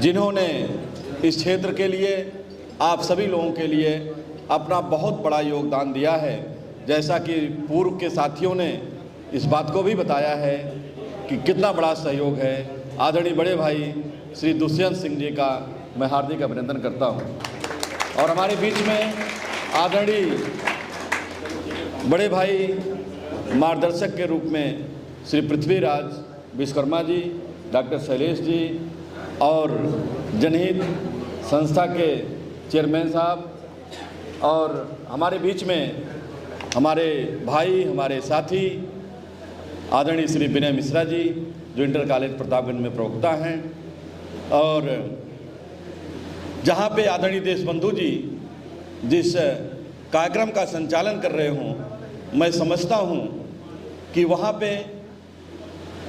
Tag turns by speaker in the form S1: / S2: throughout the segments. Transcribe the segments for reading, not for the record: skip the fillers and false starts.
S1: जिन्होंने इस क्षेत्र के लिए, आप सभी लोगों के लिए अपना बहुत बड़ा योगदान दिया है। जैसा कि पूर्व के साथियों ने इस बात को भी बताया है कि कितना बड़ा सहयोग है। आदरणीय बड़े भाई श्री दुष्यंत सिंह जी का मैं हार्दिक अभिनंदन करता हूं। और हमारे बीच में आदरणीय बड़े भाई मार्गदर्शक के रूप में श्री पृथ्वीराज विश्वकर्मा जी, डॉक्टर शैलेश जी और जनहित संस्था के चेयरमैन साहब, और हमारे बीच में हमारे भाई, हमारे साथी आदरणीय श्री विनय मिश्रा जी जो इंटर कॉलेज प्रतापगंज में प्रवक्ता हैं, और जहाँ पे आदरणीय देशबंधु जी जिस कार्यक्रम का संचालन कर रहे हों, मैं समझता हूँ कि वहाँ पे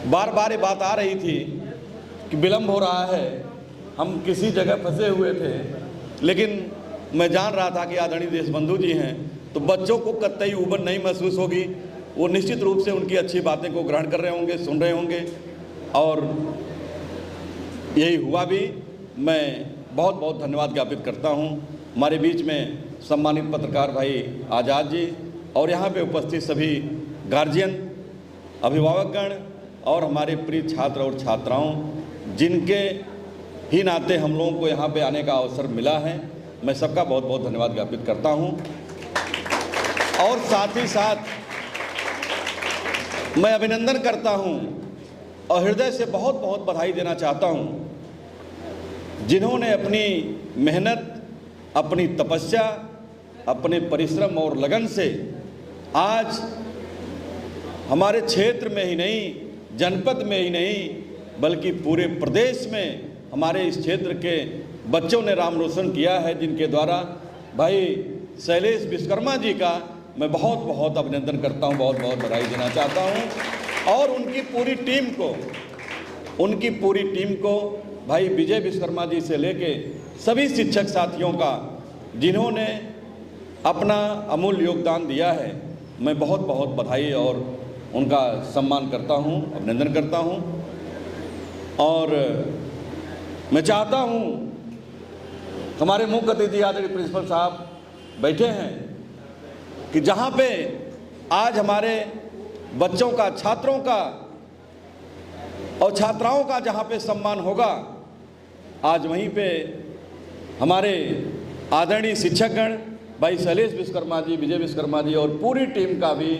S1: बार बार ये बात आ रही थी कि विलम्ब हो रहा है, हम किसी जगह फंसे हुए थे, लेकिन मैं जान रहा था कि आदरणीय देशबंधु जी हैं तो बच्चों को कतई उबन नहीं महसूस होगी। वो निश्चित रूप से उनकी अच्छी बातें को ग्रहण कर रहे होंगे, सुन रहे होंगे, और यही हुआ भी। मैं बहुत बहुत धन्यवाद ज्ञापित करता हूँ हमारे बीच में सम्मानित पत्रकार भाई आज़ाद जी और यहाँ पे उपस्थित सभी गार्जियन, अभिभावकगण और हमारे प्रिय छात्र और छात्राओं, जिनके ही नाते हम लोगों को यहाँ पे आने का अवसर मिला है। मैं सबका बहुत बहुत धन्यवाद ज्ञापित करता हूँ। और साथ ही साथ मैं अभिनंदन करता हूँ और हृदय से बहुत बहुत बधाई देना चाहता हूँ जिन्होंने अपनी मेहनत, अपनी तपस्या, अपने परिश्रम और लगन से आज हमारे क्षेत्र में ही नहीं, जनपद में ही नहीं, बल्कि पूरे प्रदेश में हमारे इस क्षेत्र के बच्चों ने नाम रोशन किया है, जिनके द्वारा भाई शैलेश विश्वकर्मा जी का मैं बहुत बहुत अभिनंदन करता हूं, बहुत बहुत बधाई देना चाहता हूं। और उनकी पूरी टीम को भाई विजय विश्वकर्मा जी से लेके सभी शिक्षक साथियों का, जिन्होंने अपना अमूल्य योगदान दिया है, मैं बहुत बहुत बधाई और उनका सम्मान करता हूं, अभिनंदन करता हूं। और मैं चाहता हूं हमारे मुख्य अतिथि आदरणीय प्रिंसिपल साहब बैठे हैं कि जहां पे आज हमारे बच्चों का, छात्रों का और छात्राओं का जहां पे सम्मान होगा, आज वहीं पे हमारे आदरणीय शिक्षकगण भाई शैलेश विश्वकर्मा जी, विजय विश्वकर्मा जी और पूरी टीम का भी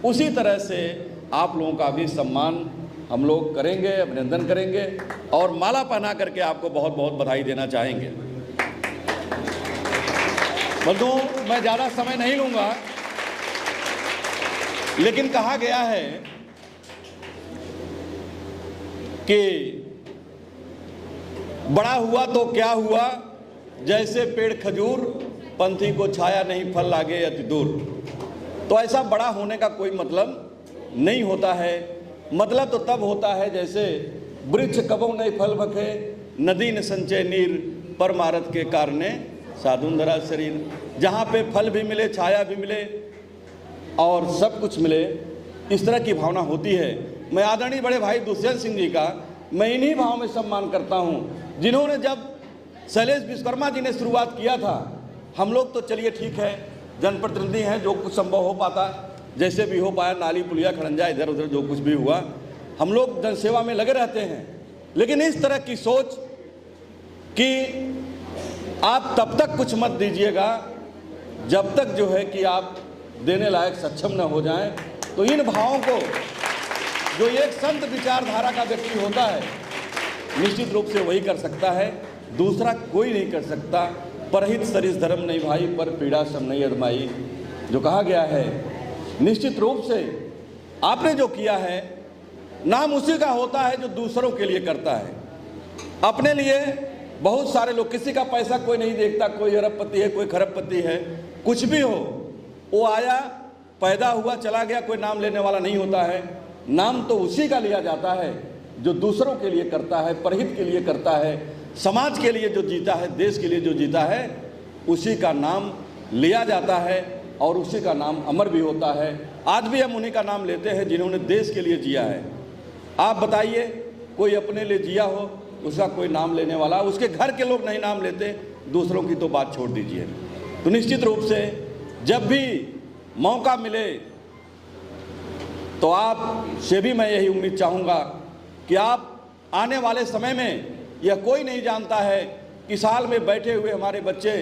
S1: उसी तरह से आप लोगों का भी सम्मान हम लोग करेंगे, अभिनंदन करेंगे और माला पहना करके आपको बहुत बहुत बधाई देना चाहेंगे। बंधुओं, मैं ज़्यादा समय नहीं लूँगा, लेकिन कहा गया है कि बड़ा हुआ तो क्या हुआ, जैसे पेड़ खजूर, पंथी को छाया नहीं फल लागे अति दूर। तो ऐसा बड़ा होने का कोई मतलब नहीं होता है। मतलब तो तब होता है जैसे वृक्ष कबो नहीं फल भखे, नदी न संचय नीर, परमारथ के कारणे साधुंधरा शरीर। जहाँ पे फल भी मिले, छाया भी मिले और सब कुछ मिले, इस तरह की भावना होती है। मैं आदरणीय बड़े भाई दुष्यंत सिंह जी का मैं इन्हीं भाव में सम्मान करता हूँ, जिन्होंने जब शैलेश विश्वकर्मा जी ने शुरुआत किया था, हम लोग तो चलिए ठीक है जनप्रतिनिधि हैं, जो कुछ संभव हो पाता जैसे भी हो पाया, नाली पुलिया खड़ंजा इधर उधर जो कुछ भी हुआ, हम लोग जनसेवा में लगे रहते हैं। लेकिन इस तरह की सोच कि आप तब तक कुछ मत दीजिएगा जब तक जो है कि आप देने लायक सक्षम न हो जाएं, तो इन भावों को जो एक संत विचारधारा का व्यक्ति होता है निश्चित रूप से वही कर सकता है, दूसरा कोई नहीं कर सकता। परहित सरिस धर्म नहीं भाई, पर पीड़ा सम नहीं अदमाई, जो कहा गया है। निश्चित रूप से आपने जो किया है, नाम उसी का होता है जो दूसरों के लिए करता है। अपने लिए बहुत सारे लोग, किसी का पैसा कोई नहीं देखता, कोई अरबपति है, कोई खरबपति है, कुछ भी हो, वो आया, पैदा हुआ, चला गया, कोई नाम लेने वाला नहीं होता है। नाम तो उसी का लिया जाता है जो दूसरों के लिए करता है, परहित के लिए करता है, समाज के लिए जो जीता है, देश के लिए जो जीता है, उसी का नाम लिया जाता है और उसी का नाम अमर भी होता है। आज भी हम उन्हीं का नाम लेते हैं जिन्होंने देश के लिए जिया है। आप बताइए, कोई अपने लिए जिया हो, उसका कोई नाम लेने वाला, उसके घर के लोग नहीं नाम लेते, दूसरों की तो बात छोड़ दीजिए। तो निश्चित रूप से जब भी मौका मिले तो आप से भी मैं यही उम्मीद चाहूँगा कि आप आने वाले समय में, यह कोई नहीं जानता है कि साल में बैठे हुए हमारे बच्चे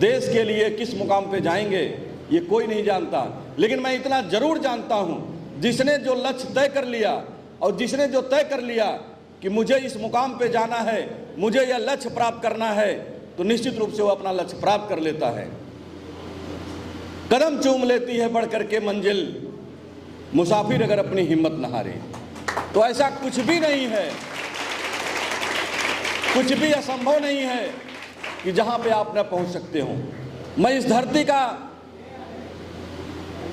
S1: देश के लिए किस मुकाम पे जाएंगे, ये कोई नहीं जानता। लेकिन मैं इतना ज़रूर जानता हूँ, जिसने जो लक्ष्य तय कर लिया और जिसने जो तय कर लिया कि मुझे इस मुकाम पे जाना है, मुझे यह लक्ष्य प्राप्त करना है, तो निश्चित रूप से वो अपना लक्ष्य प्राप्त कर लेता है। कदम चूम लेती है बढ़ करके मंजिल, मुसाफिर अगर अपनी हिम्मत न हारे। तो ऐसा कुछ भी नहीं है, कुछ भी असंभव नहीं है कि जहां पे आप न पहुंच सकते हो। मैं इस धरती का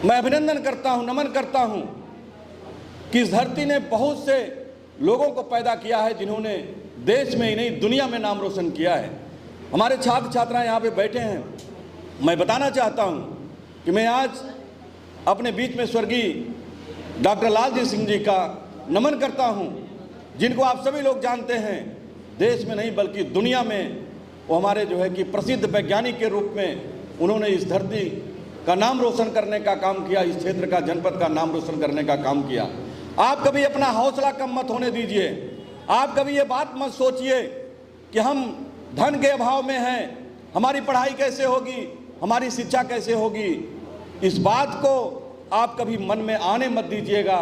S1: मैं अभिनंदन करता हूं, नमन करता हूं कि इस धरती ने बहुत से लोगों को पैदा किया है जिन्होंने देश में ही नहीं दुनिया में नाम रोशन किया है। हमारे छात्र छात्राएं यहाँ पे बैठे हैं। मैं बताना चाहता हूं कि मैं आज अपने बीच में स्वर्गीय डॉक्टर लालजी सिंह जी का नमन करता हूं, जिनको आप सभी लोग जानते हैं, देश में नहीं बल्कि दुनिया में वो हमारे जो है कि प्रसिद्ध वैज्ञानिक के रूप में उन्होंने इस धरती का नाम रोशन करने का काम किया, इस क्षेत्र का, जनपद का नाम रोशन करने का काम किया। आप कभी अपना हौसला कम मत होने दीजिए। आप कभी ये बात मत सोचिए कि हम धन के अभाव में हैं, हमारी पढ़ाई कैसे होगी, हमारी शिक्षा कैसे होगी। इस बात को आप कभी मन में आने मत दीजिएगा,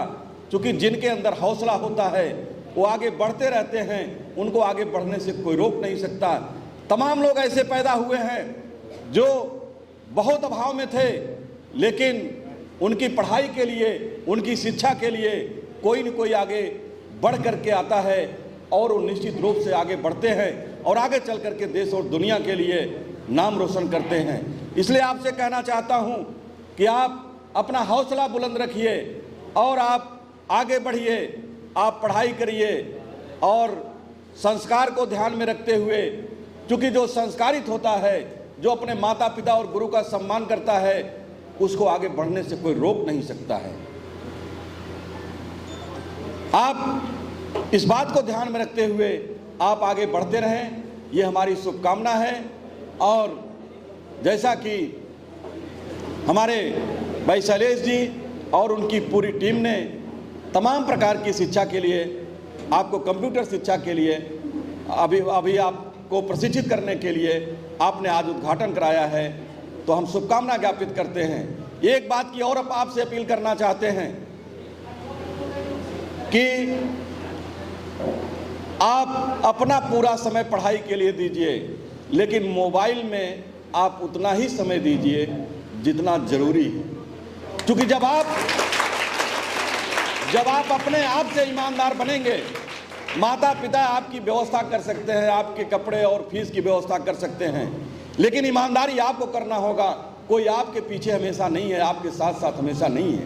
S1: क्योंकि जिनके अंदर हौसला होता है वो आगे बढ़ते रहते हैं, उनको आगे बढ़ने से कोई रोक नहीं सकता। तमाम लोग ऐसे पैदा हुए हैं जो बहुत अभाव में थे, लेकिन उनकी पढ़ाई के लिए, उनकी शिक्षा के लिए कोई न कोई आगे बढ़ करके आता है और वो निश्चित रूप से आगे बढ़ते हैं और आगे चल करके देश और दुनिया के लिए नाम रोशन करते हैं। इसलिए आपसे कहना चाहता हूं कि आप अपना हौसला बुलंद रखिए और आप आगे बढ़िए, आप पढ़ाई करिए और संस्कार को ध्यान में रखते हुए, क्योंकि जो संस्कारित होता है, जो अपने माता पिता और गुरु का सम्मान करता है, उसको आगे बढ़ने से कोई रोक नहीं सकता है। आप इस बात को ध्यान में रखते हुए आप आगे बढ़ते रहें, ये हमारी शुभकामना है। और जैसा कि हमारे भाई शैलेश जी और उनकी पूरी टीम ने तमाम प्रकार की शिक्षा के लिए, आपको कंप्यूटर शिक्षा के लिए, अभी आपको प्रशिक्षित करने के लिए आपने आज उद्घाटन कराया है, तो हम शुभकामना ज्ञापित करते हैं। एक बात की और आपसे अपील करना चाहते हैं कि आप अपना पूरा समय पढ़ाई के लिए दीजिए, लेकिन मोबाइल में आप उतना ही समय दीजिए जितना जरूरी है। क्योंकि जब आप अपने आप से ईमानदार बनेंगे, माता पिता आपकी व्यवस्था कर सकते हैं, आपके कपड़े और फीस की व्यवस्था कर सकते हैं, लेकिन ईमानदारी आपको करना होगा। कोई आपके पीछे हमेशा नहीं है, आपके साथ साथ हमेशा नहीं है।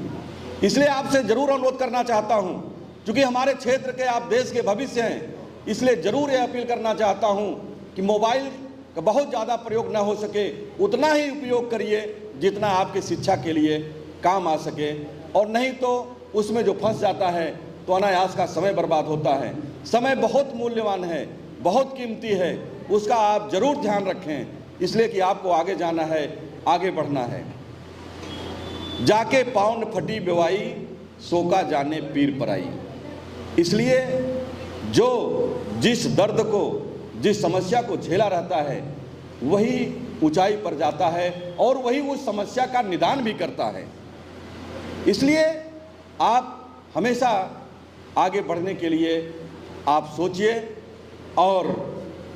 S1: इसलिए आपसे जरूर अनुरोध करना चाहता हूं, क्योंकि हमारे क्षेत्र के आप देश के भविष्य हैं, इसलिए जरूर यह अपील करना चाहता हूं कि मोबाइल का बहुत ज़्यादा प्रयोग ना हो सके, उतना ही उपयोग करिए जितना आपकी शिक्षा के लिए काम आ सके, और नहीं तो उसमें जो फंस जाता है तो अनायास का समय बर्बाद होता है। समय बहुत मूल्यवान है, बहुत कीमती है, उसका आप जरूर ध्यान रखें, इसलिए कि आपको आगे जाना है, आगे बढ़ना है। जाके पाउन फटी बेवाई, सोका जाने पीर पराई। इसलिए जो जिस दर्द को, जिस समस्या को झेला रहता है, वही ऊंचाई पर जाता है और वही उस समस्या का निदान भी करता है। इसलिए आप हमेशा आगे बढ़ने के लिए आप सोचिए और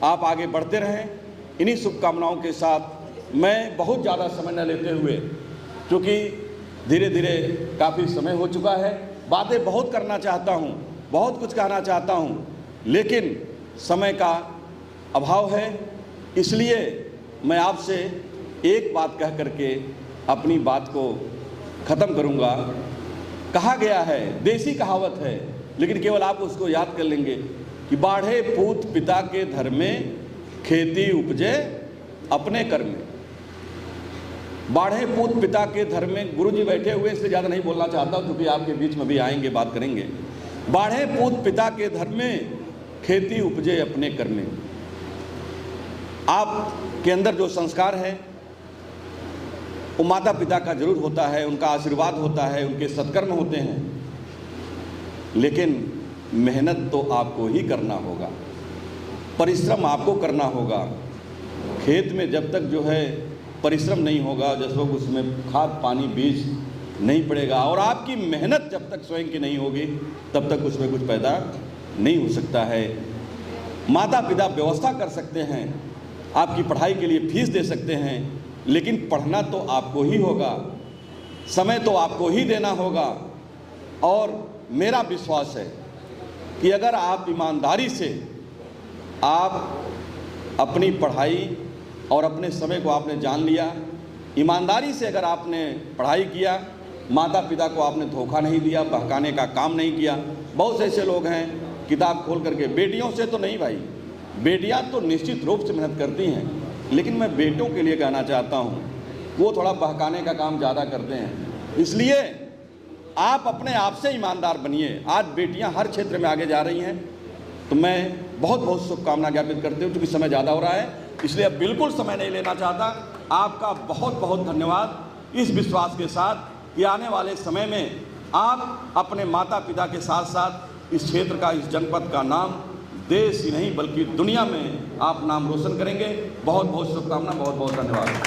S1: आप आगे बढ़ते रहें। इन्हीं शुभकामनाओं के साथ मैं बहुत ज़्यादा समय न लेते हुए, क्योंकि धीरे धीरे काफ़ी समय हो चुका है, बातें बहुत करना चाहता हूँ, बहुत कुछ कहना चाहता हूँ, लेकिन समय का अभाव है। इसलिए मैं आपसे एक बात कह करके अपनी बात को ख़त्म करूँगा। कहा गया है, देसी कहावत है, लेकिन केवल आप उसको याद कर लेंगे कि बाढ़े पूत पिता के धर में, खेती उपजे अपने कर में। बाढ़े पूत पिता के धर में, गुरुजी बैठे हुए, इससे ज़्यादा नहीं बोलना चाहता क्योंकि आपके बीच में भी आएंगे, बात करेंगे। बाढ़े पूत पिता के धर में, खेती उपजे अपने करने। आप के अंदर जो संस्कार है वो माता पिता का जरूर होता है, उनका आशीर्वाद होता है, उनके सत्कर्म होते हैं, लेकिन मेहनत तो आपको ही करना होगा, परिश्रम आपको करना होगा। खेत में जब तक जो है परिश्रम नहीं होगा, जब तक उसमें खाद पानी बीज नहीं पड़ेगा और आपकी मेहनत जब तक स्वयं की नहीं होगी तब तक उसमें कुछ पैदा नहीं हो सकता है। माता पिता व्यवस्था कर सकते हैं, आपकी पढ़ाई के लिए फीस दे सकते हैं, लेकिन पढ़ना तो आपको ही होगा, समय तो आपको ही देना होगा। और मेरा विश्वास है कि अगर आप ईमानदारी से आप अपनी पढ़ाई और अपने समय को आपने जान लिया, ईमानदारी से अगर आपने पढ़ाई किया, माता पिता को आपने धोखा नहीं दिया, बहकाने का काम नहीं किया। बहुत से ऐसे लोग हैं किताब खोल करके, बेटियों से तो नहीं भाई, बेटियां तो निश्चित रूप से मेहनत करती हैं, लेकिन मैं बेटों के लिए कहना चाहता हूं वो थोड़ा बहकाने का काम ज़्यादा करते हैं। इसलिए आप अपने आप से ईमानदार बनिए। आज बेटियां हर क्षेत्र में आगे जा रही हैं, तो मैं बहुत बहुत शुभकामना ज्ञापित करती हूँ। क्योंकि समय ज़्यादा हो रहा है, इसलिए अब बिल्कुल समय नहीं लेना चाहता। आपका बहुत बहुत धन्यवाद इस विश्वास के साथ कि आने वाले समय में आप अपने माता पिता के साथ साथ इस क्षेत्र का, इस जनपद का नाम देश ही नहीं बल्कि दुनिया में आप नाम रोशन करेंगे। बहुत बहुत शुभकामना, बहुत बहुत धन्यवाद।